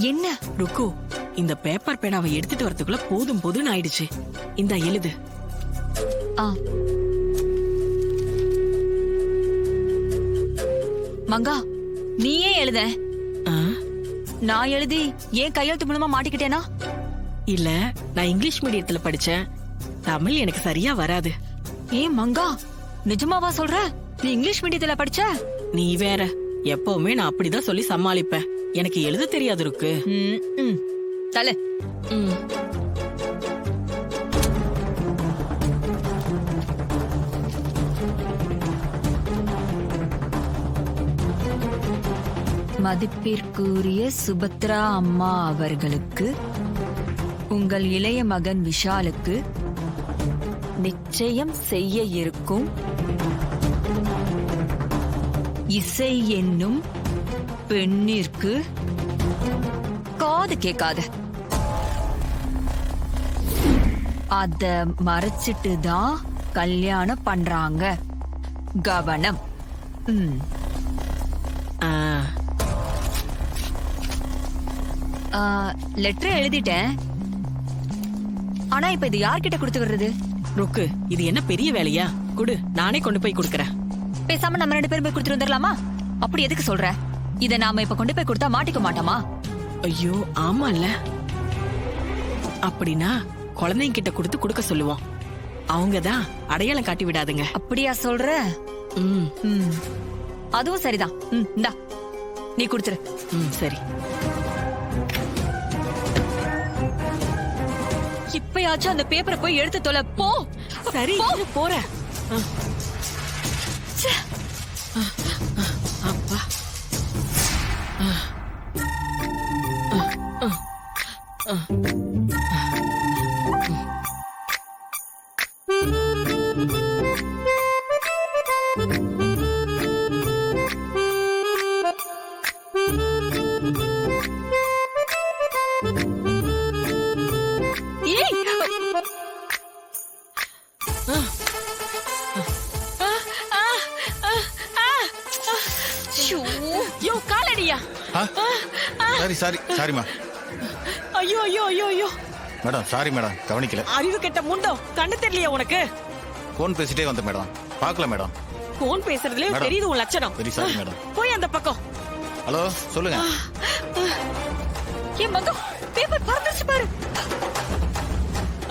என்ன ருக்கு, இந்த பேப்பர் பேனாவை எடுத்துட்டு வரதுக்குள்ள போதும் போதும்னு ஆயிடுச்சு. இந்த எழுது. ஆ. மங்கா, நீயே எழுத. ஆ? நான் எழுதி ஏன் கையெழுத்து மூலமா மாட்டிக்கிட்டேனா? இல்ல, நான் இங்கிலீஷ் மீடியத்துல படிச்சேன். தமிழ் எனக்கு சரியா வராது. ஏன் மங்கா, நிஜமாவா சொல்ற? நீ இங்கிலீஷ் மீடியத்துல படிச்ச? நீ வேற, எப்பவுமே நான் அப்படிதான் சொல்லி சமாளிப்பேன். எனக்கு எழுத தெரியாது ருக்கு. தல. மதிப்பிற்குரிய சுபத்ரா அம்மா அவர்களுக்கு உங்கள் இளைய மகன் விஷாலுக்கு நிச்சயம் செய்ய இருக்கும் இசை என்னும் பெண்ணிற்கு காது கேட்காது. அத மறைச்சிட்டு தான் கல்யாணம் பண்றாங்க. கவனம். லெட்டர் எழுதிட்டேன். ஆனா இப்ப இது யார்கிட்ட கொடுத்து வர்றது? ருக்கு, இது என்ன பெரிய வேலையா? குடு, நானே கொண்டு போய் கொடுக்கறேன். பேசாம நம்ம 2 பேரும் போய் கொடுத்துட்டு வந்துடலாமா? அப்படி எதுக்கு சொல்ற? இத நாம இப்ப கொண்டு போய் கொடுத்தா மாட்டிக்க மாட்டோமா? ஐயோ, ஆமால. அப்படின்னா குழந்தைங்க கிட்ட கொடுக்க சொல்லுவோம். அவங்கதான் அடையாளம் காட்டி விடாதுங்க. அப்படியா சொல்ற? அதுவும் சரிதான். இந்தா, நீ கொடுத்துரு. சரி. இப்பயாச்சும் அந்த பேப்பரை போய் எடுத்து தொலை. போ. சரி, போற. அப்பா. யோ, காலடியா. சாரிமா. ஐயோ ஐயோ ஐயோ ஐயோ. மேடம், சாரி மேடம், கவனிக்கல. அறிவு கெட்ட முண்டோ, கண்ணு தெரியலையா உனக்கு? போன் பேசிட்டே வந்த மேடம், பாக்கல மேடம். போன் பேசுறதுல தெரியுது உன் லட்சணம். சரி, சாரி மேடம். போய் அந்த பக்கம். ஹலோ, சொல்லுங்க. ஏன் மங்கா, பேப்பர் பறந்துச்சு பாரு.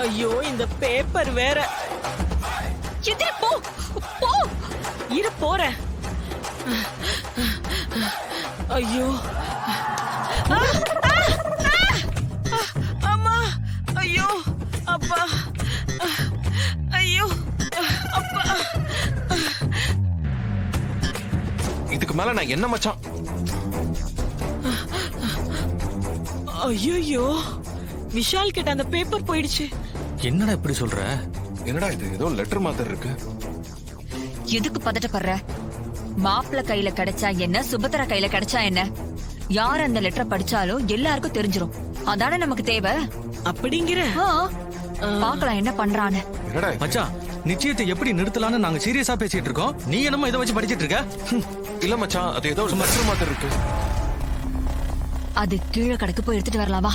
ஐயோ, இந்த பேப்பர் வேற. எதிரி போ. போ. இரு, போறேன். ஐயோ. அம்மா. ஐயோ. அப்பா. ஐயோ. அப்பா. இதுக்கு மேல நான் என்ன மச்சான்? ஐயோ, விஷால் கிட்ட அந்த பேப்பர் போயிடுச்சு. என்னடா இப்படி சொல்ற? என்னடா இது, ஏதோ லெட்டர் மாதிரி இருக்கு. எதுக்கு பதட்டப்படுற? மாப்பிள்ள கையில கிடைச்சா என்ன, சுபத்ரா கையில கிடைச்சா என்ன? யார் அந்த லெட்டரை படிச்சாலும் எல்லாருக்கும் தெரிஞ்சிரும். அதானே நமக்கு தேவை. அப்படிங்கிற? பாக்கலாம் என்ன பண்றான்னு. மச்சான், நிச்சயத்தை எப்படி நிறுத்தலாம்னு நாங்க சீரியஸா பேசிட்டு இருக்கோம். நீ என்னமோ இதை வச்சு படிச்சிட்டு இருக்க? இல்ல மச்சான், அது ஏதோ லெட்டர் மாதிரி இருக்கு. அது கீழே கடைக்கு போய் எடுத்துட்டு வரலாமா?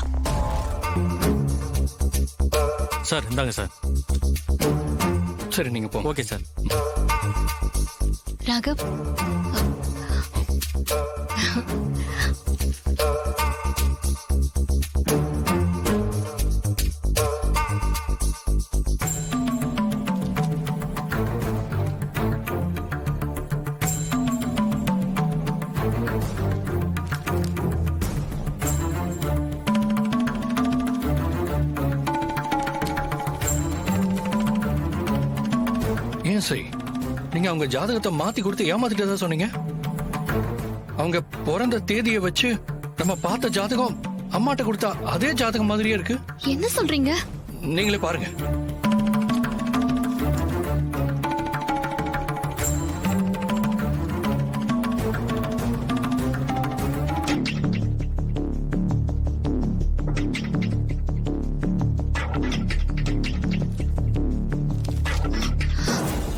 சார், இந்தாங்க சார். சரி, நீங்க போ. Okay sir. ராகவ், ஏன் சரி, நீங்க அவங்க ஜாதகத்தை மாத்தி கொடுத்து ஏமாத்திட்டதா சொன்னீங்க. அவங்க பிறந்த தேதியை வச்சு நம்ம பார்த்த ஜாதகம் அம்மாட்ட கொடுத்தா அதே ஜாதகம் மாதிரியே இருக்கு. என்ன சொல்றீங்க? நீங்களே பாருங்க.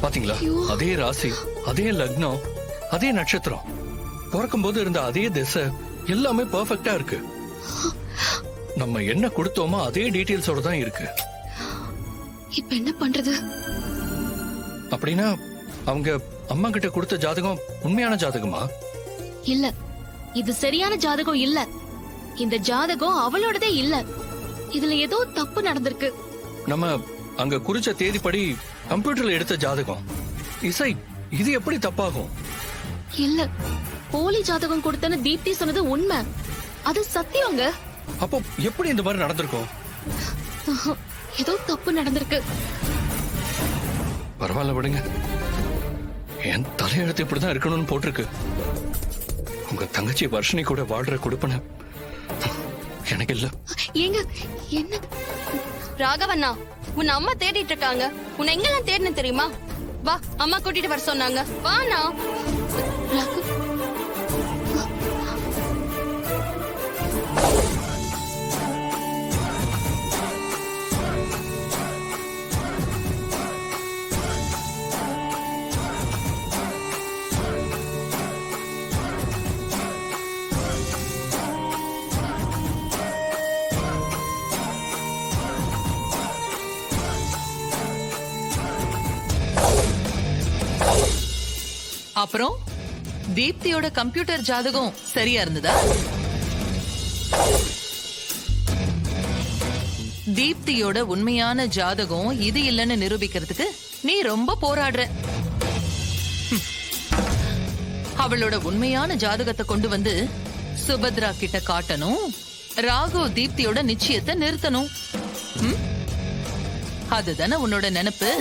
பாத்தீங்களா? அதே ராசி, அதே லக்னம், அதே நட்சத்திரம், பிறக்கும் போது இருந்த அதே திசை, எல்லாமே பெர்ஃபெக்ட்டா இருக்கு. நம்ம என்ன கொடுத்தோமோ அதே டீடைல்ஸோட தான் இருக்கு. இப்ப என்ன பண்றது? அப்படின்னா அவங்க அம்மா கிட்ட கொடுத்த ஜாதகம் உண்மையான ஜாதகமா? இல்ல, இது சரியான ஜாதகம் இல்ல. இந்த ஜாதகம் அவளோடதே இல்ல. இதுல ஏதோ தப்பு நடந்திருக்கு. நம்ம அங்க குறிச்ச தேதிப்படி கம்ப்யூட்டர்ல எடுத்த ஜாதகம். இசை, இது எப்படி தப்பாகும்? இல்ல, போலி ஜாதகம் கொடுத்தன தீப்தி சொன்னது உண்மை. அது சத்தியங்க. அப்போ எப்படி இந்த மாதிரி நடந்திருக்கும்? ஏதோ தப்பு நடந்திருக்கு. பரவாயில்ல விடுங்க. என் தலையெழுத்து இப்படிதான் இருக்கணும்னு போட்டிருக்கு. உங்க தங்கச்சி வர்ஷினி கூட வாழ்ற கொடுப்பன எனக்கு இல்ல. ஏங்க என்ன? ராகவண்ணா, உன் அம்மா தேடிட்டு இருக்காங்க. உன்னை எங்கெல்லாம் தேடின தெரியுமா? வா, அம்மா கூட்டிட்டு வர சொன்னாங்க. வாண்ணா. ராகு, அப்புறம் தீப்தியோட கம்ப்யூட்டர் ஜாதகம் சரியா இருந்ததா? தீப்தியோட உண்மையான ஜாதகம் இது இல்லைன்னு நிரூபிக்கிறதுக்கு நீ ரொம்ப போராடுற. அவளோட உண்மையான ஜாதகத்தை கொண்டு வந்து சுபத்ரா கிட்ட காட்டணும். ராகு தீப்தியோட நிச்சயத்தை நிறுத்தணும். அதுதானே உன்னோட நினைப்பு?